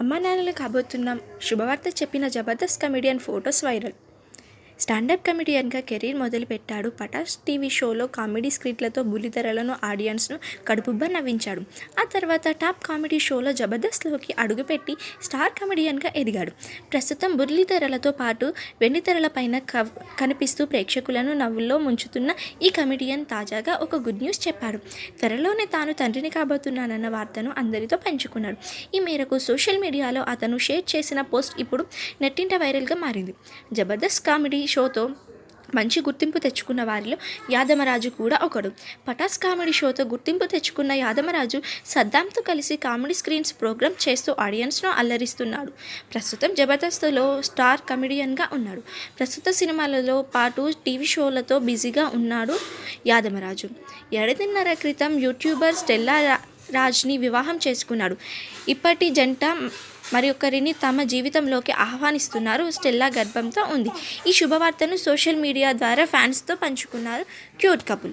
అమ్మానాన్నలు కాబోతున్నాం శుభవార్త చెప్పిన Jabardasth comedian photos viral. Stand up కమెడియన్గా కెరీర్ మొదలుపెట్టాడు. పటాస్ టీవీ షోలో కామెడీ స్క్రిప్ట్లతో బుల్లితెరలను ఆడియన్స్ను కడుపుబ్బా నవ్వించాడు. ఆ తర్వాత టాప్ కామెడీ షోలో జబర్దస్త్లోకి అడుగుపెట్టి స్టార్ కమెడియన్గా ఎదిగాడు. ప్రస్తుతం బుల్లితెరలతో పాటు వెండితెరలపైన కనిపిస్తూ ప్రేక్షకులను నవ్వుల్లో ముంచుతున్న ఈ కమెడియన్ తాజాగా ఒక గుడ్ న్యూస్ చెప్పాడు. త్వరలోనే తాను తండ్రిని కాబోతున్నానన్న వార్తను అందరితో పంచుకున్నాడు. ఈ మేరకు సోషల్ మీడియాలో అతను షేర్ చేసిన పోస్ట్ ఇప్పుడు నెట్టింట వైరల్గా మారింది. జబర్దస్త్ కామెడీ షోతో మంచి గుర్తింపు తెచ్చుకున్న వారిలో యాదమరాజు కూడా ఒకడు. పటాస్ కామెడీ షోతో గుర్తింపు తెచ్చుకున్న యాదమరాజు సద్దాంతో కలిసి కామెడీ స్క్రీన్స్ ప్రోగ్రామ్ చేస్తూ ఆడియన్స్ను అల్లరిస్తున్నాడు. ప్రస్తుతం జబర్దస్త్లో స్టార్ కమెడియన్గా ఉన్నాడు. ప్రస్తుత సినిమాలలో పాటు టీవీ షోలతో బిజీగా ఉన్నాడు యాదమరాజు. ఏడాదిన్నర క్రితం యూట్యూబర్ స్టెల్లా రాజ్ని వివాహం చేసుకున్నాడు. ఇప్పటి జంట మరొకరిని తమ జీవితంలోకి ఆహ్వానిస్తున్నారు. స్టెల్లా గర్భంతో ఉంది. ఈ శుభవార్తను సోషల్ మీడియా ద్వారా ఫ్యాన్స్తో పంచుకున్నారు క్యూట్ కపుల్.